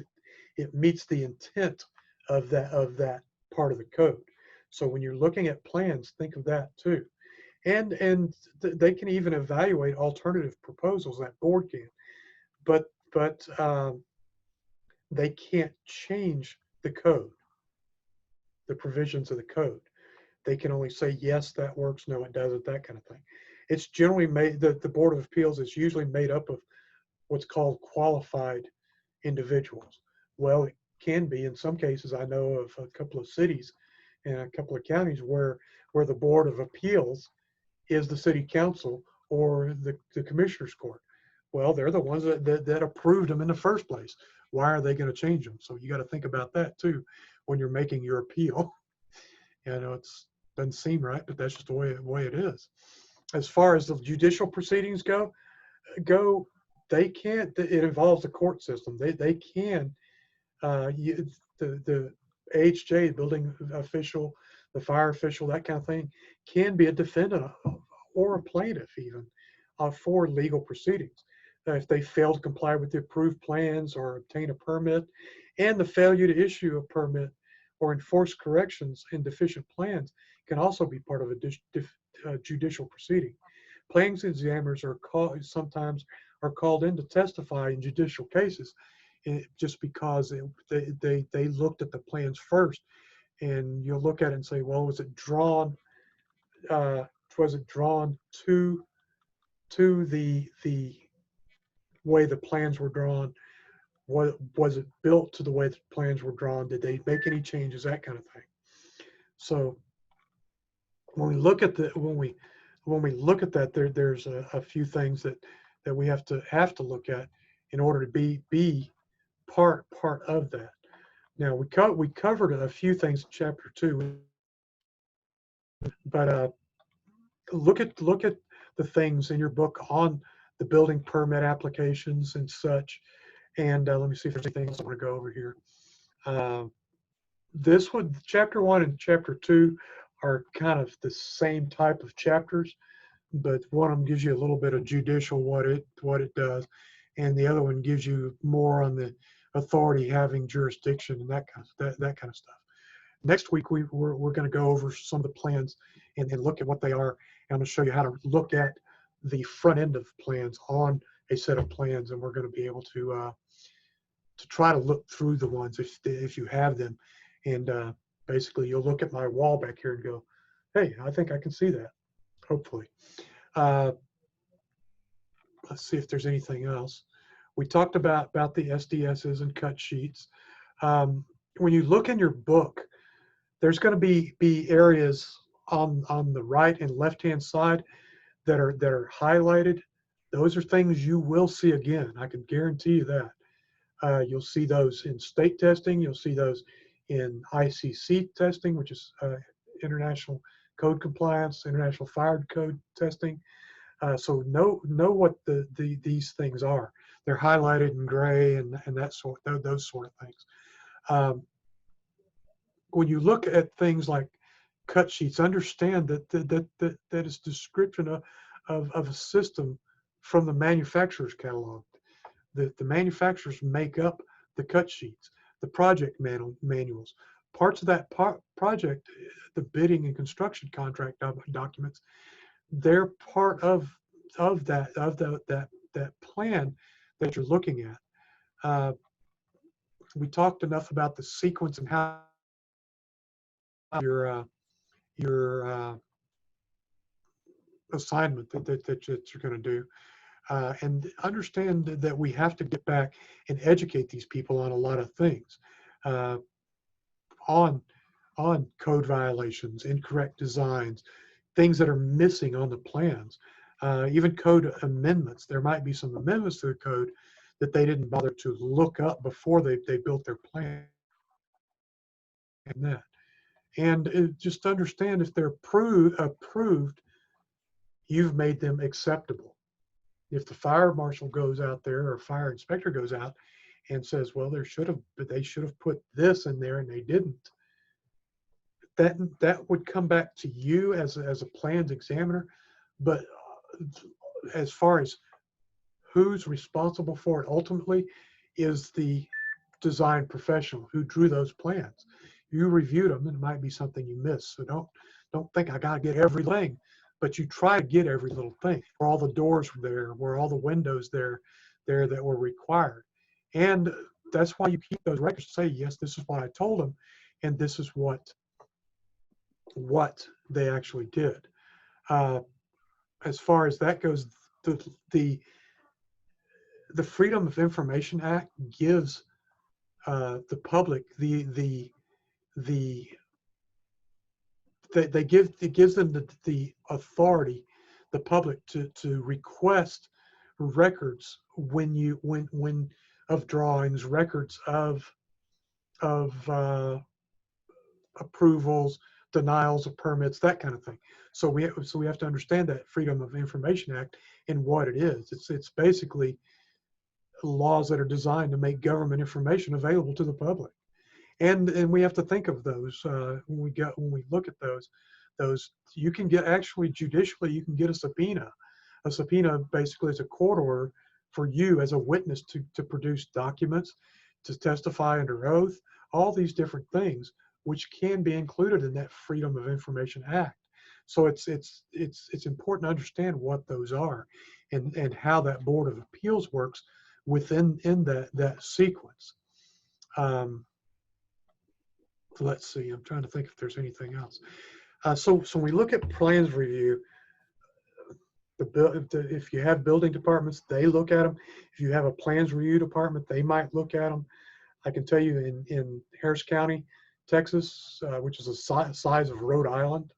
it meets the intent of that part of the code. So when you're looking at plans, think of that too. And they can even evaluate alternative proposals, that board can, but they can't change the code, the provisions of the code. They can only say, yes, that works, no, it doesn't, that kind of thing. It's generally made, the Board of Appeals is usually made up of what's called qualified individuals. Well, it can be in some cases. I know of a couple of cities and a couple of counties where the Board of Appeals is the city council or the commissioner's court. Well, they're the ones that approved them in the first place. Why are they going to change them? So you got to think about that too when you're making your appeal. You know, it doesn't seem right, but that's just the way it is. As far as the judicial proceedings go, they can't. It involves the court system. They can. The AHJ, building official, the fire official, that kind of thing, can be a defendant or a plaintiff even for legal proceedings. If they fail to comply with the approved plans or obtain a permit, and the failure to issue a permit or enforce corrections in deficient plans can also be part of a judicial proceeding. Plans examiners sometimes are called in to testify in judicial cases just because they looked at the plans first, and you'll look at it and say, well, was it drawn to the way the plans were drawn? Was it built to the way the plans were drawn? Did they make any changes? That kind of thing. So when we look at that, there's a few things that we have to look at in order to be part of that. Now we covered a few things in chapter 2, but look at the things in your book on the building permit applications and such. And let me see if there's anything else I want to go over here. Chapter 1 and chapter 2 are kind of the same type of chapters, but one of them gives you a little bit of judicial what it does, and the other one gives you more on the authority having jurisdiction and that kind of stuff. Next week we're going to go over some of the plans and look at what they are. And I'm going to show you how to look at the front end of plans on a set of plans, and we're going to be able to try to look through the ones if you have them, and basically you'll look at my wall back here and go, hey, I think I can see that, hopefully. Let's see if there's anything else. We talked about the SDSs and cut sheets. When you look in your book, there's going to be areas on the right and left hand side that are highlighted. Those are things you will see again. I can guarantee you that. You'll see those in state testing. You'll see those in ICC testing, which is International Code Compliance, International Fire Code testing. So know what these things are. They're highlighted in gray and those sort of things. When you look at things like cut sheets, understand that is description of a system from the manufacturer's catalog. The manufacturers make up the cut sheets, the project manuals, parts of that project, the bidding and construction contract documents. They're part of that plan that you're looking at. We talked enough about the sequence and how your assignment that you're going to do. And understand that we have to get back and educate these people on a lot of things, on code violations, incorrect designs, things that are missing on the plans, even code amendments. There might be some amendments to the code that they didn't bother to look up before they built their plan. And that. And just understand if they're approved, you've made them acceptable. If the fire marshal goes out there or fire inspector goes out and says, well, they should have put this in there and they didn't, that would come back to you as a plans examiner. But as far as who's responsible for it ultimately is the design professional who drew those plans. You reviewed them, and it might be something you missed. So don't think I got to get everything, but you try to get every little thing. Where all the doors were there, where all the windows there that were required, and that's why you keep those records to say, yes, this is what I told them, and this is what they actually did. As far as that goes, the Freedom of Information Act gives the public it gives them the authority, the public, to request records when of drawings, records of approvals, denials of permits, that kind of thing. So we have to understand that Freedom of Information Act and what it is. It's basically laws that are designed to make government information available to the public, and we have to think of those when we look at those. You can get, actually judicially, you can get a subpoena. A subpoena basically is a court order for you as a witness to produce documents, to testify under oath, all these different things, which can be included in that Freedom of Information Act. So it's important to understand what those are and how that Board of Appeals works within that sequence. Let's see, I'm trying to think if there's anything else. So when we look at plans review, if you have building departments, they look at them. If you have a plans review department, they might look at them. I can tell you in Harris County, Texas, which is the size of Rhode Island,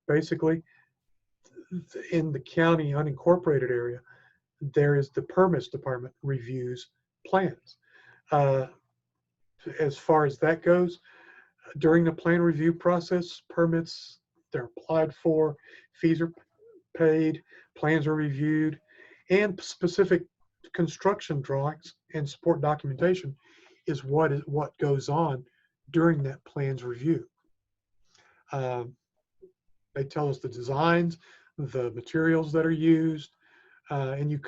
basically, in the county unincorporated area, there is the permits department reviews plans. As far as that goes, during the plan review process, permits, they're applied for, fees are paid, plans are reviewed, and specific construction drawings and support documentation is what goes on during that plans review. They tell us the designs, the materials that are used, and you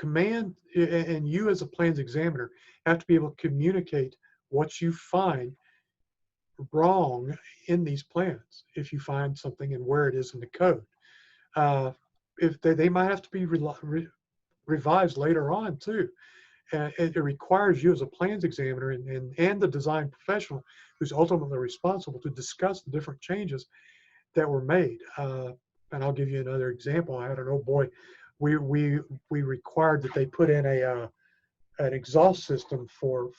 as a plans examiner have to be able to communicate what you find wrong in these plans, if you find something and where it is in the code. If they might have to be revised later on too. It requires you as a plans examiner and the design professional who's ultimately responsible to discuss the different changes that were made. And I'll give you another example. I had an old boy, we required that they put in an exhaust system for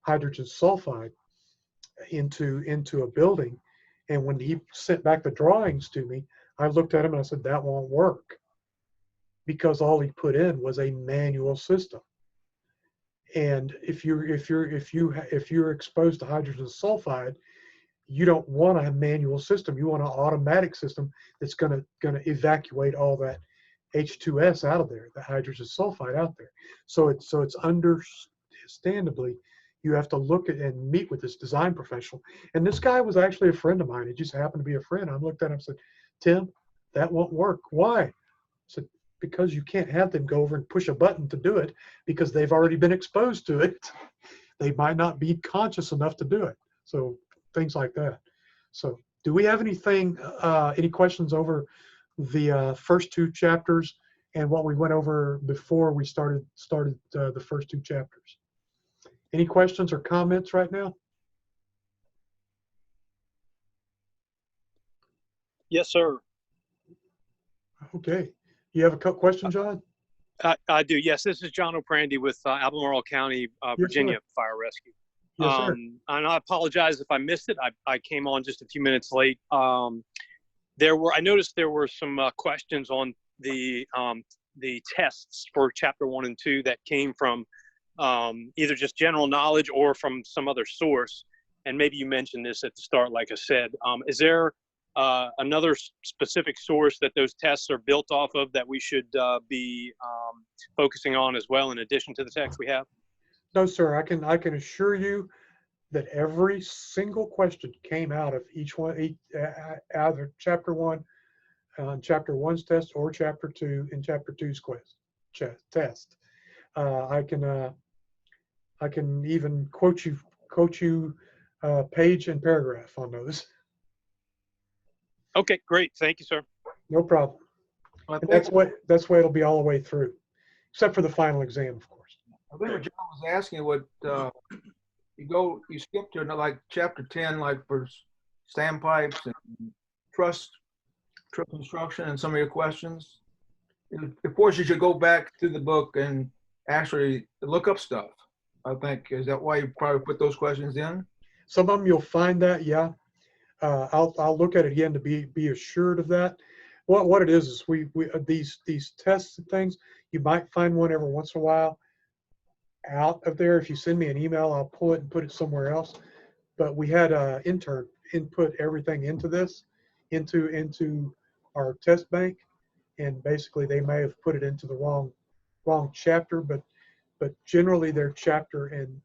hydrogen sulfide into a building. And when he sent back the drawings to me, I looked at him and I said, that won't work, because all he put in was a manual system. And if you're exposed to hydrogen sulfide, you don't want a manual system. You want an automatic system that's going to evacuate all that H2S out of there, the hydrogen sulfide out there. So it's understandably, you have to look at and meet with this design professional. And this guy was actually a friend of mine. It just happened to be a friend. I looked at him and said, Tim, that won't work. Why? I said, because you can't have them go over and push a button to do it, because they've already been exposed to it. They might not be conscious enough to do it. So things like that. So do we have any questions over the first two chapters and what we went over before we started the first two chapters? Any questions or comments right now? Yes, sir. Okay. You have a question, John? I do. Yes, this is John O'Prandy with Albemarle County, Virginia Fire Rescue. Yes, sir. And I apologize if I missed it. I came on just a few minutes late. I noticed there were some questions on the tests for Chapter 1 and 2 that came from either just general knowledge or from some other source. and maybe you mentioned this at the start, like I said, is there another specific source that those tests are built off of that we should be focusing on as well, in addition to the text we have? No, sir, I can assure you that every single question came out of each one, either chapter 1, chapter 1's test, or chapter 2 in chapter 2's test. I can even quote you page and paragraph on those. Okay, great. Thank you, sir. No problem. I And think, that's why it'll be all the way through, except for the final exam, of course. I think what John was asking, what you skip to like chapter 10, like for standpipes and truss construction and some of your questions. It forces you to go back to the book and actually look up stuff. I think, is that why you probably put those questions in? Some of them you'll find that, yeah. I'll look at it again to be assured of that. What it is we these tests and things, you might find one every once in a while out of there. If you send me an email, I'll pull it and put it somewhere else. But we had an intern input everything into this, into our test bank, and basically they may have put it into the wrong chapter, but generally their chapter, and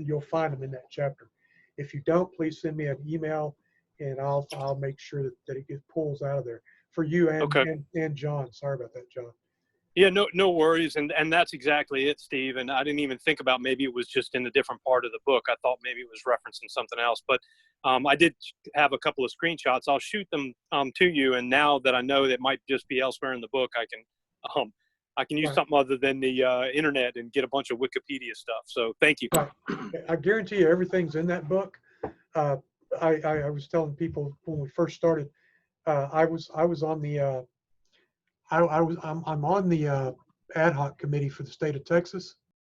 you'll find them in that chapter. If you don't, please send me an email, and I'll make sure that it pulls out of there for you and Okay. and John. Sorry about that, John. Yeah, no worries. And that's exactly it, Steve. And I didn't even think about maybe it was just in a different part of the book. I thought maybe it was referencing something else. But I did have a couple of screenshots. I'll shoot them to you. And now that I know that might just be elsewhere in the book, I can use Right. something other than the internet and get a bunch of Wikipedia stuff. So thank you. Right. I guarantee you everything's in that book. I was telling people when we first started, I was on the I'm on the ad hoc committee for the state of Texas,